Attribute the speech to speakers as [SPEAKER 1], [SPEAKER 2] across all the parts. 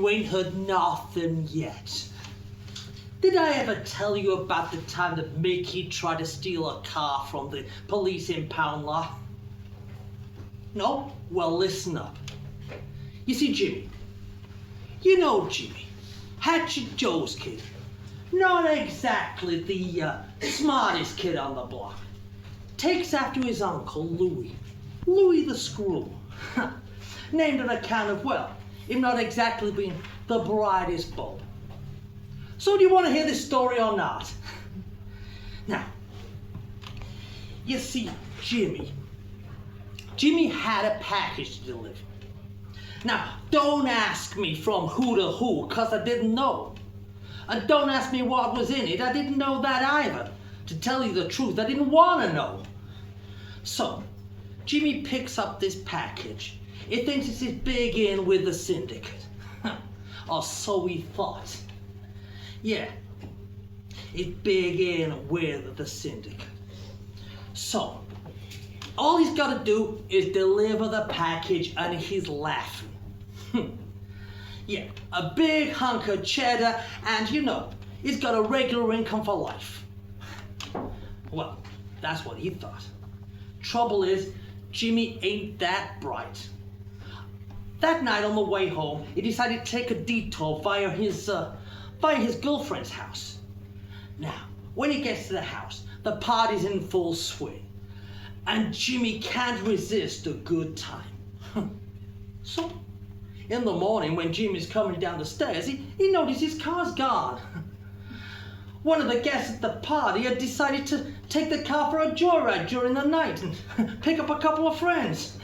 [SPEAKER 1] You ain't heard nothing yet. Did I ever tell you about the time that Mickey tried to steal a car from the police impound lot? No? Well, listen up. You see, Jimmy. You know Jimmy. Hatchet Joe's kid. Not exactly the smartest kid on the block. Takes after his uncle, Louis. Louis the Screw. Named on account of, well, him not exactly being the brightest bulb. So do you want to hear this story or not? Now, you see, Jimmy had a package to deliver. Now, don't ask me from who to who, because I didn't know. And don't ask me what was in it, I didn't know that either. To tell you the truth, I didn't want to know. So, Jimmy picks up this package. He thinks it's his big in with the syndicate. Or so he thought. Yeah, it's big in with the syndicate. So, all he's got to do is deliver the package and he's laughing. Yeah, a big hunk of cheddar and you know, he's got a regular income for life. Well, that's what he thought. Trouble is, Jimmy ain't that bright. That night on the way home, he decided to take a detour via his girlfriend's house. Now, when he gets to the house, the party's in full swing. And Jimmy can't resist a good time. So, in the morning when Jimmy's coming down the stairs, he noticed his car's gone. One of the guests at the party had decided to take the car for a joyride during the night and pick up a couple of friends.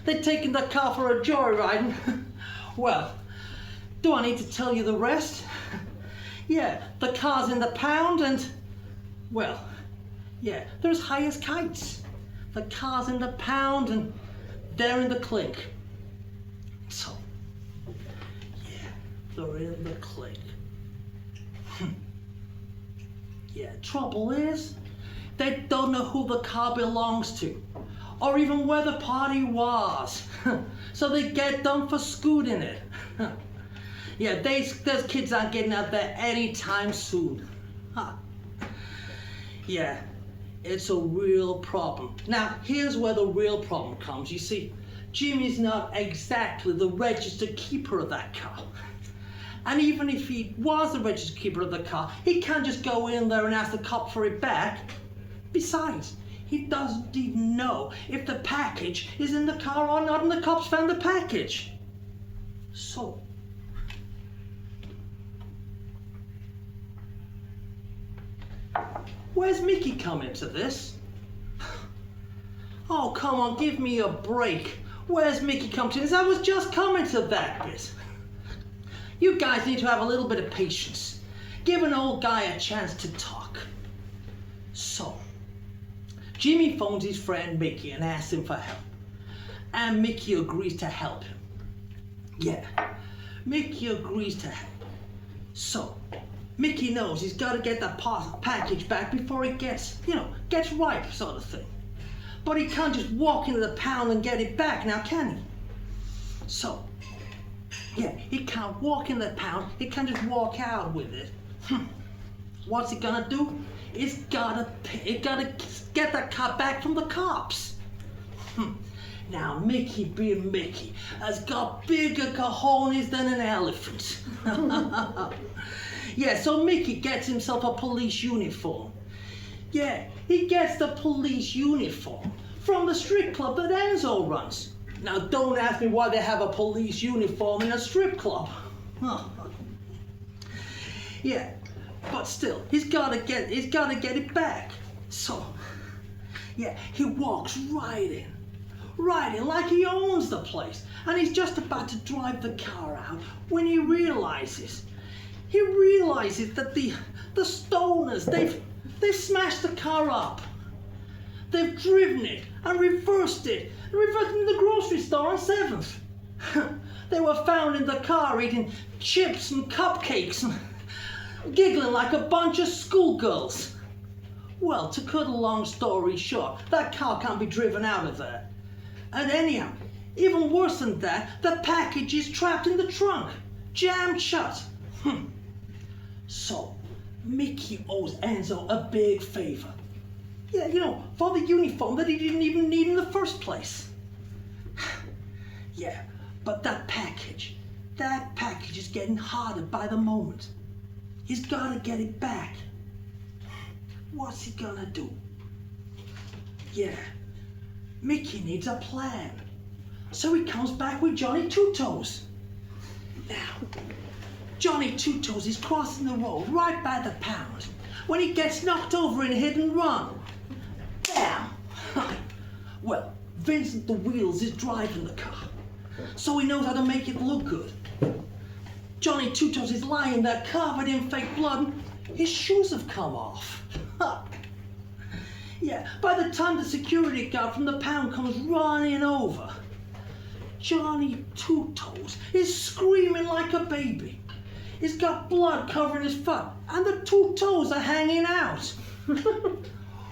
[SPEAKER 1] They'd taken the car for a joyride and, well, do I need to tell you the rest? Yeah, the car's in the pound and, well, yeah, they're as high as kites. The car's in the pound and they're in the clink. So, yeah, they're in the clink. Yeah, trouble is, they don't know who the car belongs to, or even where the party was. So they get done for scooting it. Yeah, those kids aren't getting out there anytime soon. Huh. Yeah, it's a real problem. Now, here's where the real problem comes. You see, Jimmy's not exactly the registered keeper of that car. And even if he was the registered keeper of the car, he can't just go in there and ask the cop for it back. Besides, he doesn't even know if the package is in the car or not, and the cops found the package. So, where's Mickey come into this? Oh, come on, give me a break. Where's Mickey come to this? I was just coming to that bit. You guys need to have a little bit of patience. Give an old guy a chance to talk. So, Jimmy phones his friend Mickey and asks him for help. And Mickey agrees to help him. Yeah, Mickey agrees to help. So, Mickey knows he's got to get that package back before it gets ripe, sort of thing. But he can't just walk into the pound and get it back now, can he? So, yeah, he can't walk in the pound, he can't just walk out with it. What's he gonna do? He's gotta get that car back from the cops. Now, Mickey being Mickey has got bigger cojones than an elephant. Yeah, so Mickey gets himself a police uniform. Yeah, he gets the police uniform from the strip club that Enzo runs. Now, don't ask me why they have a police uniform in a strip club. Yeah, but still, he's gotta get it back. So, yeah, he walks right in like he owns the place. And he's just about to drive the car out when he realizes that the stoners, they've smashed the car up. They've driven it and reversed it in the grocery store on 7th. They were found in the car eating chips and cupcakes and giggling like a bunch of schoolgirls. Well, to cut a long story short, that car can't be driven out of there. And anyhow, even worse than that, the package is trapped in the trunk. jammed shut. So, Mickey owes Enzo a big favor. Yeah, you know, for the uniform that he didn't even need in the first place. Yeah, but that package is getting harder by the moment. He's gotta get it back. What's he gonna do? Yeah, Mickey needs a plan. So he comes back with Johnny Two-Toes. Now, Johnny Two-Toes is crossing the road right by the pound when he gets knocked over in a hit and run. Bam! Well, Vincent the Wheels is driving the car, so he knows how to make it look good. Johnny Two-Toes is lying there covered in fake blood and his shoes have come off. Yeah, by the time the security guard from the pound comes running over, Johnny Two-Toes is screaming like a baby. He's got blood covering his foot and the two toes are hanging out.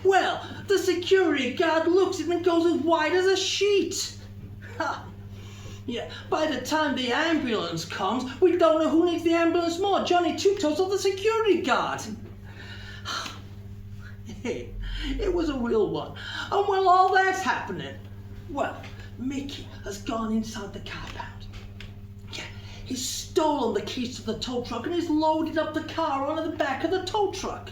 [SPEAKER 1] Well, the security guard looks at him and goes as white as a sheet. Yeah, by the time the ambulance comes, we don't know who needs the ambulance more, Johnny Two-Toes or the security guard. Hey, it was a real one. And while all that's happening, well, Mickey has gone inside the car pound. Yeah, he's stolen the keys to the tow truck and he's loaded up the car onto the back of the tow truck.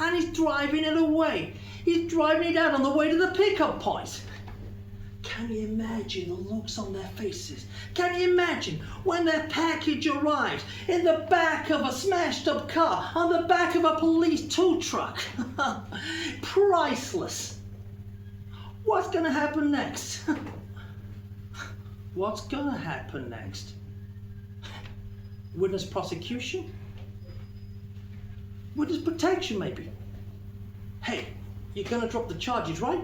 [SPEAKER 1] And he's driving it away. He's driving it out on the way to the pickup point. Can you imagine the looks on their faces? Can you imagine when their package arrives in the back of a smashed up car on the back of a police tow truck? Priceless. What's gonna happen next? What's gonna happen next? Witness prosecution? Witness protection maybe? Hey, you're gonna drop the charges, right?